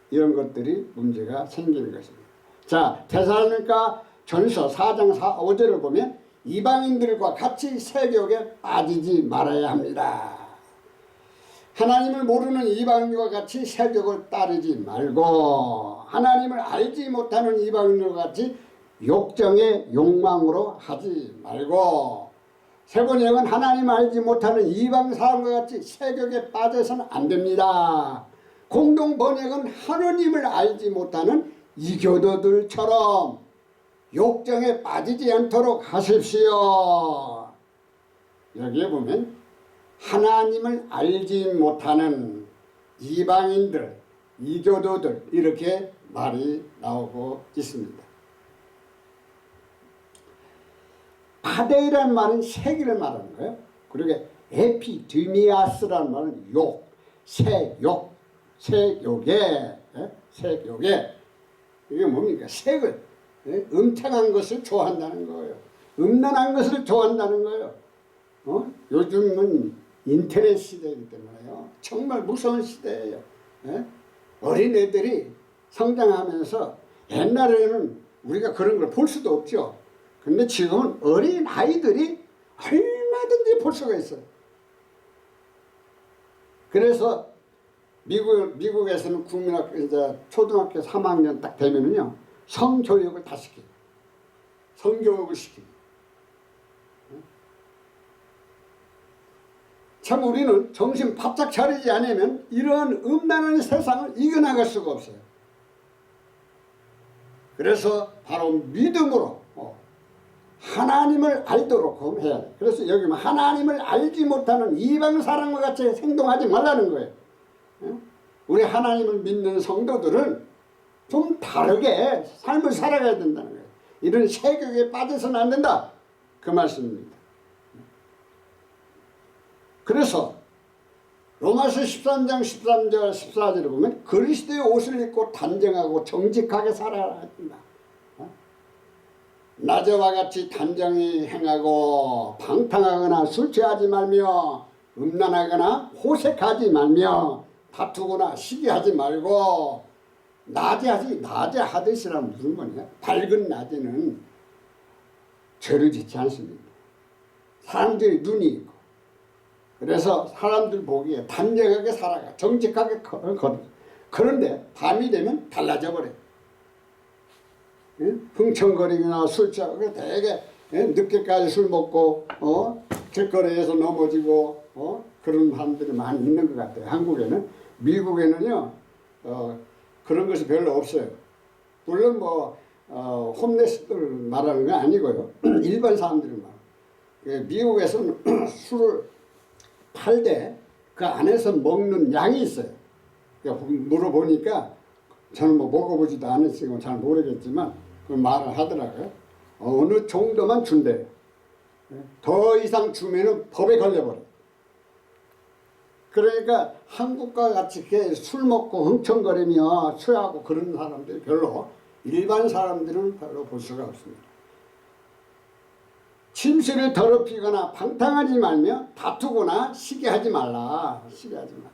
이런 것들이 문제가 생기는 것입니다. 자, 데살로니가 전서 4장 5절을 보면 이방인들과 같이 세욕에 빠지지 말아야 합니다. 하나님을 모르는 이방인과 같이 세욕을 따르지 말고 하나님을 알지 못하는 이방인들과 같이 욕정의 욕망으로 하지 말고 세 번째는 하나님 알지 못하는 이방 사람과 같이 세욕에 빠져서는 안 됩니다. 공동 번역은 하느님을 알지 못하는 이교도들처럼 욕정에 빠지지 않도록 하십시오. 여기에 보면 하나님을 알지 못하는 이방인들, 이교도들 이렇게 말이 나오고 있습니다. 파데이라는 말은 세기를 말하는 거예요. 그리고 에피드미아스라는 말은 욕, 세욕, 세욕에 이게 뭡니까? 색을 음탕한 것을 좋아한다는 거예요. 음란한 것을 좋아한다는 거예요. 요즘은 인터넷 시대이기 때문에요. 정말 무서운 시대예요. 어린애들이 성장하면서 옛날에는 우리가 그런 걸 볼 수도 없죠. 근데 지금은 어린 아이들이 얼마든지 볼 수가 있어요. 그래서 미국에서는 국민학교 이제 초등학교 3학년 딱 되면은요 성교육을 다 시켜요. 성교육을 시켜요. 참 우리는 정신 바짝 차리지 않으면 이러한 음란한 세상을 이겨나갈 수가 없어요. 그래서 바로 믿음으로 하나님을 알도록 해야 돼. 그래서 여기 하나님을 알지 못하는 이방 사람과 같이 행동하지 말라는 거예요. 우리 하나님을 믿는 성도들은 좀 다르게 삶을 살아가야 된다는 거예요. 이런 세욕에 빠져서는 안 된다. 그 말씀입니다. 그래서 로마서 13장 13절 14절을 보면 그리스도의 옷을 입고 단정하고 정직하게 살아야 한다. 낮에와 같이 단정히 행하고 방탕하거나 술 취하지 말며 음란하거나 호색하지 말며 다투거나 시기하지 말고 낮에 하듯이란 무슨 말이야? 밝은 낮에는 죄를 짓지 않습니다. 사람들이 눈이 있고 그래서 사람들 보기에 단정하게 살아가 정직하게 걸어. 그런데 밤이 되면 달라져 버려요. 흥청거리거나 술 취하고 되게 늦게까지 술 먹고 길거리에서 넘어지고 그런 사람들이 많이 있는 것 같아요. 한국에는. 미국에는요 그런 것이 별로 없어요. 물론 뭐 홈레스들 말하는 건 아니고요. 일반 사람들이 말. 미국에서는 술을 팔 때 그 안에서 먹는 양이 있어요. 물어보니까 저는 뭐 먹어보지도 않았으니까 잘 모르겠지만 그 말을 하더라고요. 어느 정도만 준대요. 더 이상 주면은 법에 걸려버려요. 그러니까 한국과 같이 이렇게 술 먹고 흥청거리며 취하고 그런 사람들이 별로 일반 사람들은 별로 볼 수가 없습니다. 침실을 더럽히거나 방탕하지 말며 다투거나 시기하지 말라. 시기하지 말라.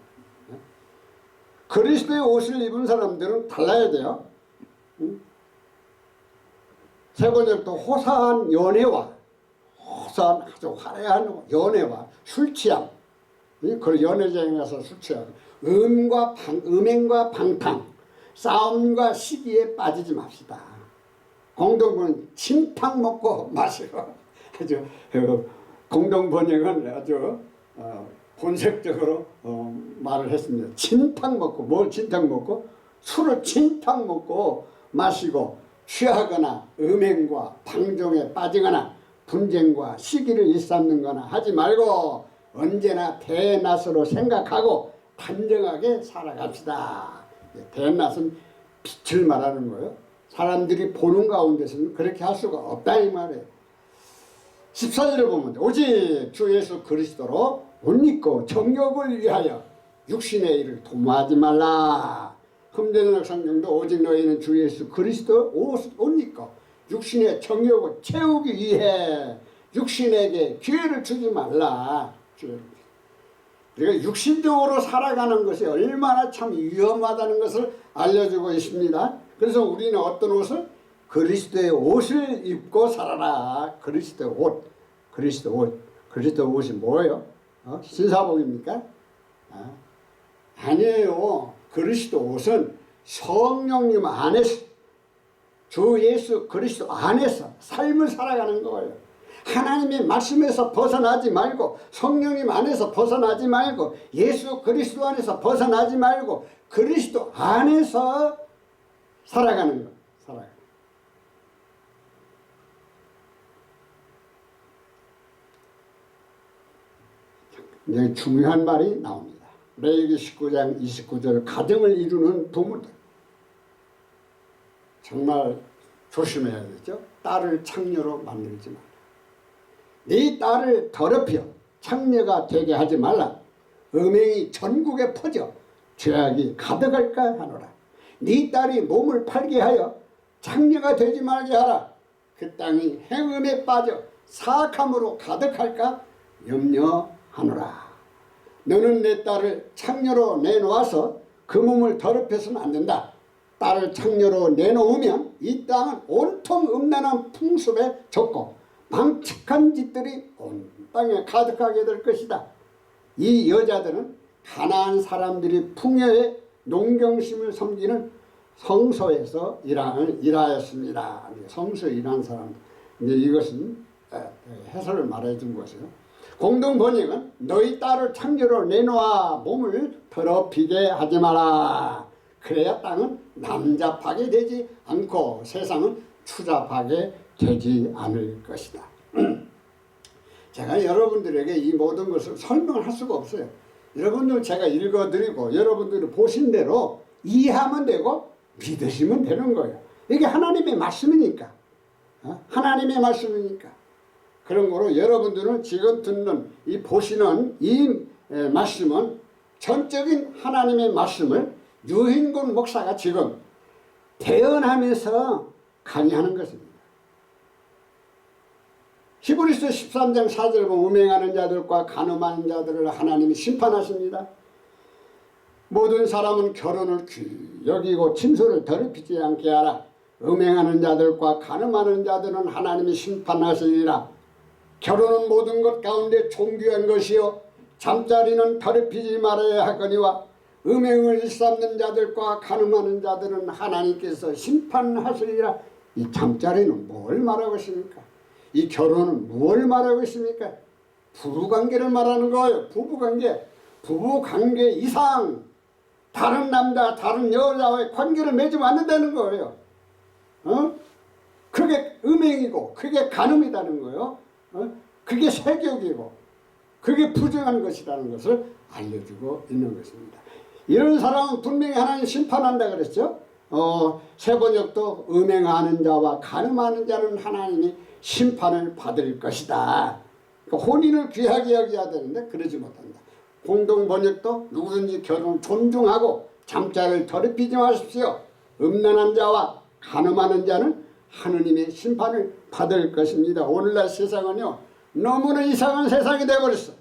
그리스도의 옷을 입은 사람들은 달라야 돼요. 세 번째로 또 호사한 연애와 호사한 아주 화려한 연애와 술 취함. 그 연애장에 가서 술 취하고 음행과 방탕, 싸움과 시기에 빠지지 맙시다. 공동번역은 진탕 먹고 마시고 아주 공동번역은 아주 본색적으로 말을 했습니다. 진탕 먹고 뭘 진탕 먹고 술을 진탕 먹고 마시고 취하거나 음행과 방종에 빠지거나 분쟁과 시기를 일삼는 거나 하지 말고 언제나 대낮으로 생각하고 단정하게 살아갑시다. 대낮은 빛을 말하는 거예요. 사람들이 보는 가운데서는 그렇게 할 수가 없다 이 말이에요. 14절을 보면 오직 주 예수 그리스도로 옷 입고 정욕을 위하여 육신의 일을 도모하지 말라. 금전역 성경도 오직 너희는 주 예수 그리스도 옷 입고 육신의 정욕을 채우기 위해 육신에게 기회를 주지 말라. 우리가 육신적으로 살아가는 것이 얼마나 참 위험하다는 것을 알려주고 있습니다. 그래서 우리는 어떤 옷을? 그리스도의 옷을 입고 살아라. 그리스도의 옷. 그리스도 옷. 그리스도 옷이 뭐예요? 신사복입니까? 아니에요. 그리스도 옷은 성령님 안에서 주 예수 그리스도 안에서 삶을 살아가는 거예요. 하나님의 말씀에서 벗어나지 말고 성령님 안에서 벗어나지 말고 예수 그리스도 안에서 벗어나지 말고 그리스도 안에서 살아가는 거예요. 살아가는. 이제 중요한 말이 나옵니다. 레위기 19장 29절 가정을 이루는 부모들 정말 조심해야 되죠. 딸을 창녀로 만들지 말라. 네 딸을 더럽혀 창녀가 되게 하지 말라. 음행이 전국에 퍼져 죄악이 가득할까 하노라. 네 딸이 몸을 팔게 하여 창녀가 되지 말게 하라. 그 땅이 행음에 빠져 사악함으로 가득할까 염려하노라. 너는 내 딸을 창녀로 내놓아서 그 몸을 더럽혀서는 안 된다. 딸을 창녀로 내놓으면 이 땅은 온통 음란한 풍습에 젖고 망측한 짓들이 온 땅에 가득하게 될 것이다. 이 여자들은 가나안 사람들이 풍요의 농경심을 섬기는 성소에서 일하였습니다. 성소에 일한 사람. 이제 이것은 해설을 말해준 것이에요. 공동 번역은 너희 딸을 창녀로 내놓아 몸을 더럽히게 하지 마라. 그래야 땅은 남잡하게 되지 않고 세상은 추잡하게 되지 않을 것이다. 제가 여러분들에게 이 모든 것을 설명을 할 수가 없어요. 여러분들 제가 읽어드리고 여러분들이 보신 대로 이해하면 되고 믿으시면 되는 거예요. 이게 하나님의 말씀이니까. 하나님의 말씀이니까. 그런 거로 여러분들은 지금 듣는 이 보시는 이 말씀은 전적인 하나님의 말씀을 유인곤 목사가 지금 대언하면서 강의하는 것입니다. 히브리서 13장 4절 보면 음행하는 자들과 간음하는 자들을 하나님이 심판하십니다. 모든 사람은 결혼을 귀히 여기고 침소를 더럽히지 않게 하라. 음행하는 자들과 간음하는 자들은 하나님이 심판하시리라. 결혼은 모든 것 가운데 존귀한 것이요 잠자리는 더럽히지 말아야 하거니와 음행을 일삼는 자들과 간음하는 자들은 하나님께서 심판하시리라. 이 잠자리는 뭘 말하고 있습니까? 이 결혼은 뭘 말하고 있습니까? 부부관계를 말하는 거예요. 부부관계 이상 다른 남자 다른 여자와의 관계를 맺으면 안 된다는 거예요. 그게 음행이고 그게 간음이라는 거예요. 그게 세욕이고 그게 부정한 것이라는 것을 알려주고 있는 것입니다. 이런 사람은 분명히 하나님 심판한다 그랬죠. 세번역도 음행하는 자와 간음하는 자는 하나님이 심판을 받을 것이다. 그러니까 혼인을 귀하게 여겨야 되는데 그러지 못한다. 공동번역도 누구든지 결혼을 존중하고 잠자를 더럽히지 마십시오. 음란한 자와 간음하는 자는 하느님의 심판을 받을 것입니다. 오늘날 세상은요 너무나 이상한 세상이 되어버렸어.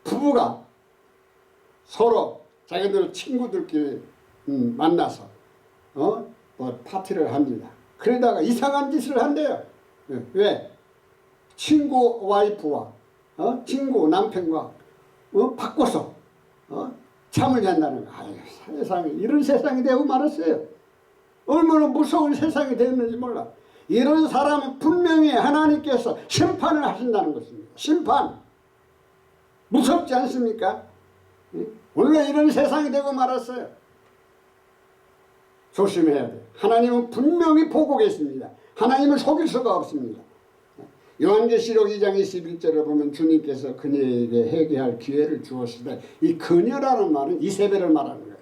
부부가 서로 자기들 친구들끼리 만나서 뭐 파티를 합니다. 그러다가 이상한 짓을 한대요. 왜? 친구 와이프와 친구 남편과 바꿔서 잠을 잔다는 거. 아유, 세상에 이런 세상이 되고 말았어요. 얼마나 무서운 세상이 되었는지 몰라. 이런 사람은 분명히 하나님께서 심판을 하신다는 것입니다. 심판. 무섭지 않습니까? 원래 이런 세상이 되고 말았어요. 조심해야 돼요. 하나님은 분명히 보고 계십니다. 하나님을 속일 수가 없습니다. 요한계시록 2장 21절을 보면 주님께서 그녀에게 회개할 기회를 주었을 이 그녀라는 말은 이세벨을 말하는 거예요.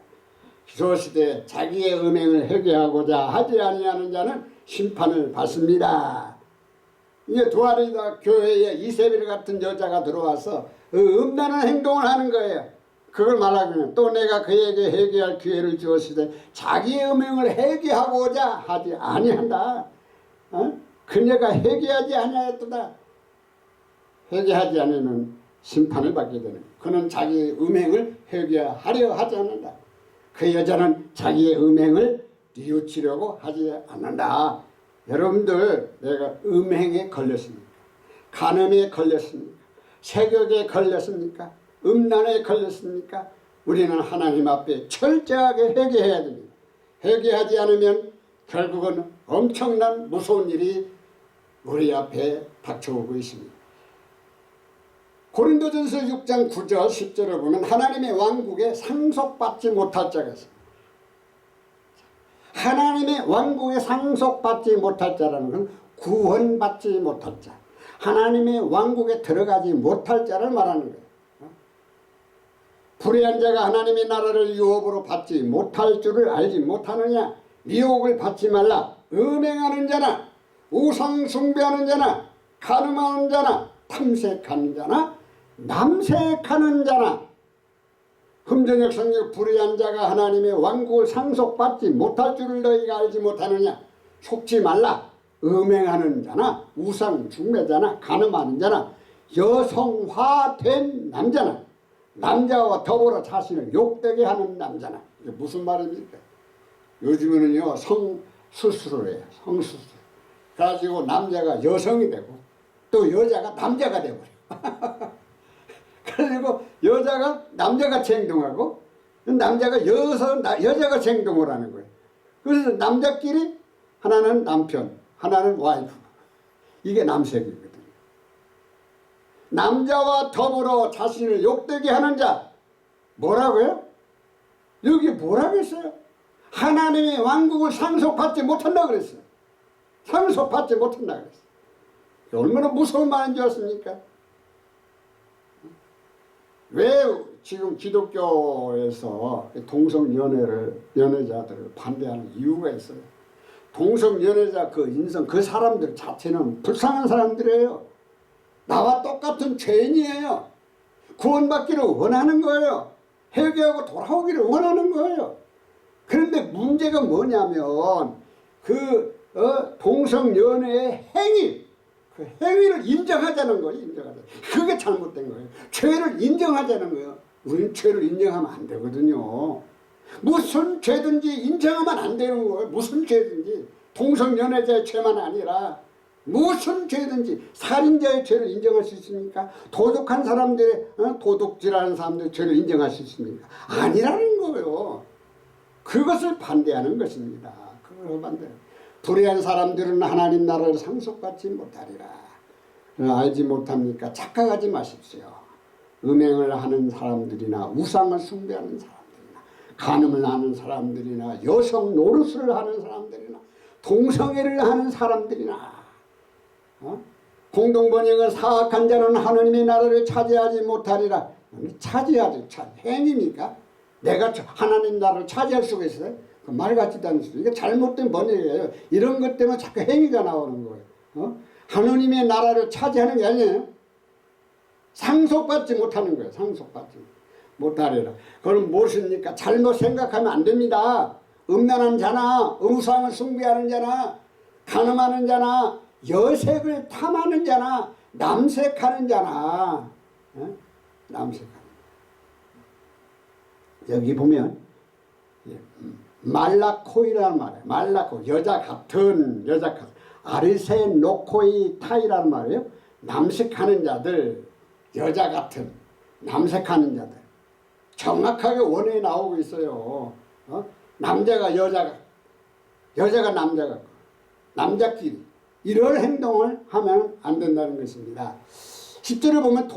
주었을 때 자기의 음행을 회개하고자 하지 아니하는 자는 심판을 받습니다. 이게 두아리다 교회에 이세벨 같은 여자가 들어와서 음란한 행동을 하는 거예요. 그걸 말하면 또 내가 그에게 회개할 기회를 주었을 때 자기의 음행을 회개하고자 하지 아니한다. 그녀가 회개하지 아니하였도다. 회개하지 않으면 심판을 받게 되는. 그는 자기의 음행을 회개하려 하지 않는다. 그 여자는 자기의 음행을 뉘우치려고 하지 않는다. 여러분들 내가 음행에 걸렸습니까? 간음에 걸렸습니까? 세격에 걸렸습니까? 음란에 걸렸습니까? 우리는 하나님 앞에 철저하게 회개해야 됩니다. 회개하지 않으면 결국은 엄청난 무서운 일이 우리 앞에 닥쳐오고 있습니다. 고린도전서 6장 9절 10절을 보면 하나님의 왕국에 상속받지 못할 자가 있습니다. 하나님의 왕국에 상속받지 못할 자라는 건 구원받지 못할 자, 하나님의 왕국에 들어가지 못할 자를 말하는 거예요. 불의한 자가 하나님의 나라를 유업으로 받지 못할 줄을 알지 못하느냐. 미혹을 받지 말라. 음행하는 자나 우상 숭배하는 자나 간음하는 자나 탐색하는 자나 남색하는 자나. 흠정역 성경 불의한 자가 하나님의 왕국을 상속받지 못할 줄을 너희가 알지 못하느냐. 속지 말라. 음행하는 자나 우상 숭배자나 간음하는 자나 여성화된 남자나 남자와 더불어 자신을 욕되게 하는 남자나. 이게 무슨 말입니까? 요즘에는요 성수술을 해요. 성수술. 그래가지고 남자가 여성이 되고 또 여자가 남자가 되고요. 그리고 여자가 남자같이 행동하고 남자가 여자같이 행동을 하는 거예요. 그래서 남자끼리 하나는 남편 하나는 와이프. 이게 남색이거든요. 남자와 더불어 자신을 욕되게 하는 자. 뭐라고요? 여기 뭐라고 했어요? 하나님의 왕국을 상속받지 못한다고 그랬어요. 상속받지 못한다고 그랬어요. 얼마나 무서운 말인 줄 아십니까? 왜 지금 기독교에서 연애자들을 반대하는 이유가 있어요. 동성연애자 그 인성 그 사람들 자체는 불쌍한 사람들이에요. 나와 똑같은 죄인이에요. 구원받기를 원하는 거예요. 회개하고 돌아오기를 원하는 거예요. 그런데 문제가 뭐냐면 그 동성연애의 행위 그 행위를 인정하자는 거예요. 인정하자. 그게 잘못된 거예요. 죄를 인정하자는 거예요. 우리는 죄를 인정하면 안 되거든요. 무슨 죄든지 인정하면 안 되는 거예요. 무슨 죄든지. 동성연애자의 죄만 아니라 무슨 죄든지. 살인자의 죄를 인정할 수 있습니까? 도둑한 사람들의 도둑질하는 사람들의 죄를 인정할 수 있습니까? 아니라는 거예요. 그것을 반대하는 것입니다. 그걸 반대. 불의한 사람들은 하나님 나라를 상속받지 못하리라. 알지 못합니까? 착각하지 마십시오. 음행을 하는 사람들이나 우상을 숭배하는 사람들이나 간음을 하는 사람들이나 여성 노릇을 하는 사람들이나 동성애를 하는 사람들이나 공동번영은 사악한 자는 하나님의 나라를 차지하지 못하리라. 차지하지 행위니까 내가 하나님 나라를 차지할 수가 있어요? 그 말 같지도 않은 소리. 이게 잘못된 번역이에요. 이런 것 때문에 자꾸 행위가 나오는 거예요. 하나님의 나라를 차지하는 게 아니에요. 상속받지 못하는 거예요. 상속받지 못하리라. 그럼 무엇입니까? 잘못 생각하면 안 됩니다. 음란한 자나 우상을 숭배하는 자나 간음하는 자나 여색을 탐하는 자나 남색하는 자나 남색하는 여기 보면 말라코이라는 말이에요. 말라코 여자 같은 아르세노코이 타이라는 말이에요. 남색하는 자들 여자 같은 남색하는 자들 정확하게 원에 나오고 있어요. 남자가 여자가 남자가 남자끼리 이런 행동을 하면 안 된다는 것입니다. 10절을 보면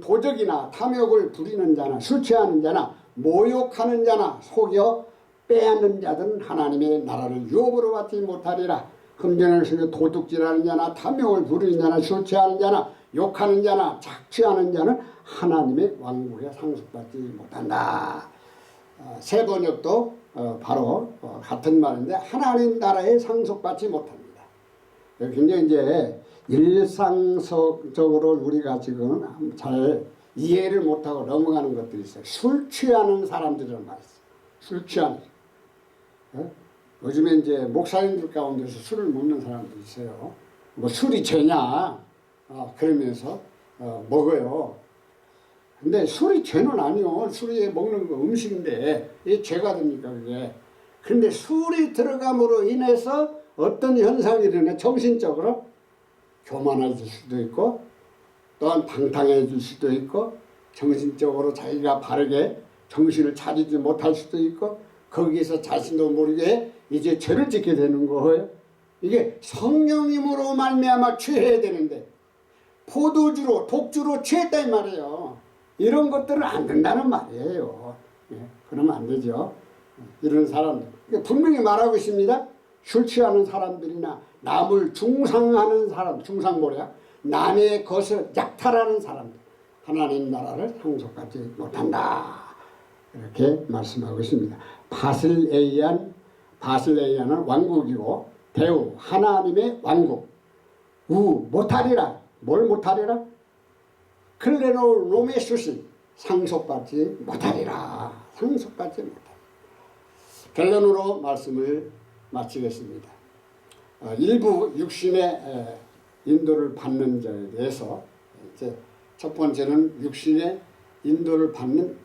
도적이나 탐욕을 부리는 자나 술 취하는 자나 모욕하는 자나 속여 빼앗는 자들은 하나님의 나라를 유업으로 받지 못하리라. 금전을 쓰며 도둑질하는 자나 탐욕을 부리는 자나 술 취하는 자나 욕하는 자나 착취하는 자는 하나님의 왕국에 상속받지 못한다. 새 번역도 바로 같은 말인데 하나님 나라에 상속받지 못합니다. 굉장히 이제 일상적으로 우리가 지금 잘 이해를 못하고 넘어가는 것들이 있어요. 술 취하는 사람들이란 말이 있어요. 술 취하는. 요즘에 이제 목사님들 가운데서 술을 먹는 사람도 있어요. 뭐 술이 죄냐 그러면서 먹어요. 근데 술이 죄는 아니요. 술이 먹는 거 음식인데 이게 죄가 됩니까 그게. 근데 술이 들어감으로 인해서 어떤 현상이 일어나 정신적으로 교만해질 수도 있고 또한 방탕해질 수도 있고 정신적으로 자기가 바르게 정신을 차리지 못할 수도 있고 거기서 자신도 모르게 이제 죄를 짓게 되는 거예요. 이게 성령님으로 말미암아 취해야 되는데 포도주로 독주로 취했다 이 말이에요. 이런 것들은 안 된다는 말이에요. 그러면 안 되죠. 이런 사람들 분명히 말하고 있습니다. 술 취하는 사람들이나 남을 중상하는 사람, 중상모략, 남의 것을 약탈하는 사람들 하나님 나라를 상속하지 못한다. 이렇게 말씀하고 있습니다. 바슬레이안은 왕국이고 대우 하나님의 왕국. 못하리라. 뭘 못하리라? 클레노노메수시 상속받지 못하리라. 상속받지 못하리라. 결론으로 말씀을 마치겠습니다. 일부 육신의 인도를 받는 자에 대해서 이제 첫 번째는 육신의 인도를 받는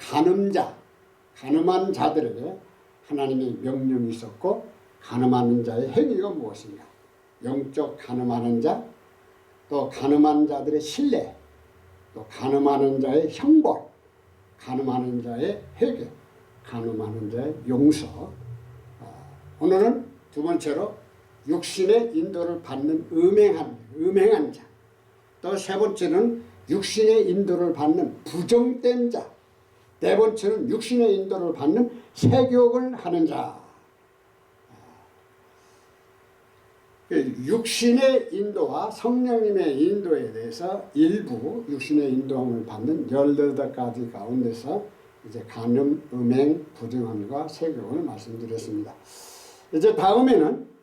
가늠한 자들에게 하나님의 명령이 있었고 가늠하는 자의 행위가 무엇인가? 영적 가늠하는 자, 또 가늠한 자들의 신뢰, 또 가늠하는 자의 형벌, 가늠하는 자의 회개, 가늠하는 자의 용서. 오늘은 두 번째로 육신의 인도를 받는 음행한 자. 또 세 번째는 육신의 인도를 받는 부정된 자. 네 번째는 육신의 인도를 받는 세욕을 하는 자. 육신의 인도와 성령님의 인도에 대해서 일부 육신의 인도함을 받는 18가지 가운데서 이제 간음, 음행, 부정함과 세욕을 말씀드렸습니다. 이제 다음에는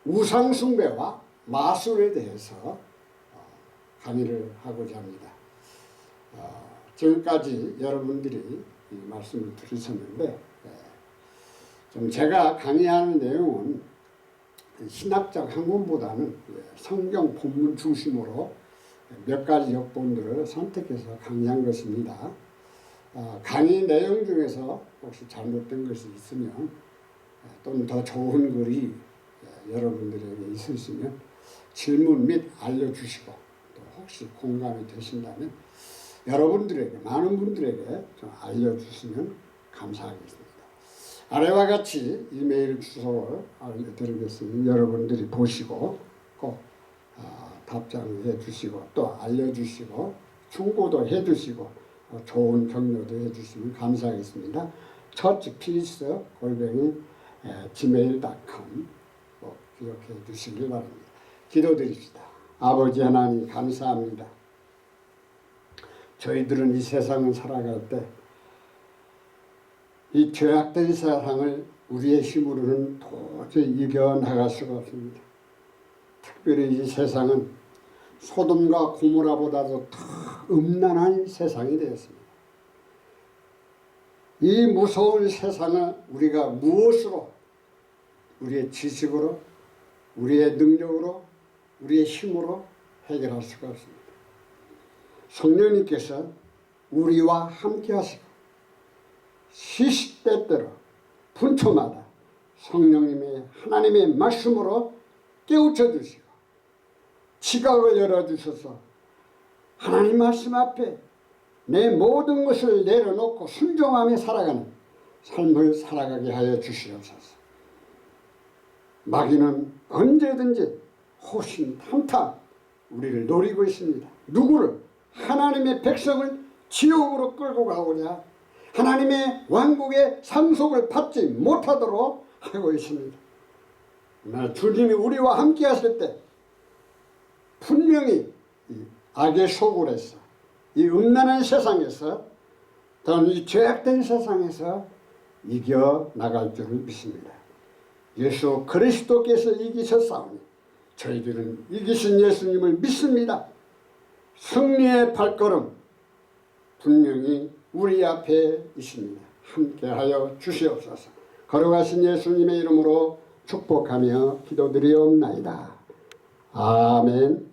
우상숭배와 마술에 대해서 강의를 하고자 합니다. 지금까지 여러분들이 이 말씀을 들으셨는데 좀 제가 강의하는 내용은 신학적 학문보다는 성경 본문 중심으로 몇 가지 역본들을 선택해서 강의한 것입니다. 강의 내용 중에서 혹시 잘못된 것이 있으면 또는 더 좋은 글이 여러분들에게 있으시면 질문 및 알려주시고 또 혹시 공감이 되신다면 여러분들에게 많은 분들에게 좀 알려주시면 감사하겠습니다. 아래와 같이 이메일 주소를 알려드리겠으니 여러분들이 보시고 꼭 답장해 주시고 또 알려주시고 충고도 해 주시고 좋은 격려도 해 주시면 감사하겠습니다. churchpeace@gmail.com 꼭 기억해 주시길 바랍니다. 기도드립시다. 아버지 하나님 감사합니다. 저희들은 이 세상을 살아갈 때 이 죄악된 세상을 우리의 힘으로는 도저히 이겨나갈 수가 없습니다. 특별히 이 세상은 소돔과 고모라보다도 더 음란한 세상이 되었습니다. 이 무서운 세상을 우리가 무엇으로, 우리의 지식으로, 우리의 능력으로, 우리의 힘으로 해결할 수가 없습니다. 성령님께서 우리와 함께 하시고 시시때때로 분초마다 성령님의 하나님의 말씀으로 깨우쳐 주시고 지각을 열어주셔서 하나님 말씀 앞에 내 모든 것을 내려놓고 순종하며 살아가는 삶을 살아가게 하여 주시옵소서. 마귀는 언제든지 호신탐탐 우리를 노리고 있습니다. 누구를? 하나님의 백성을 지옥으로 끌고 가오냐, 하나님의 왕국의 상속을 받지 못하도록 하고 있습니다. 그러나 주님이 우리와 함께 하실 때 분명히 이 악의 소굴에서, 이 음란한 세상에서, 또는 이 죄악된 세상에서 이겨나갈 줄을 믿습니다. 예수 그리스도께서 이기셨사오니 저희들은 이기신 예수님을 믿습니다. 승리의 발걸음 분명히 우리 앞에 있습니다. 함께하여 주시옵소서. 걸어가신 예수님의 이름으로 축복하며 기도드리옵나이다. 아멘.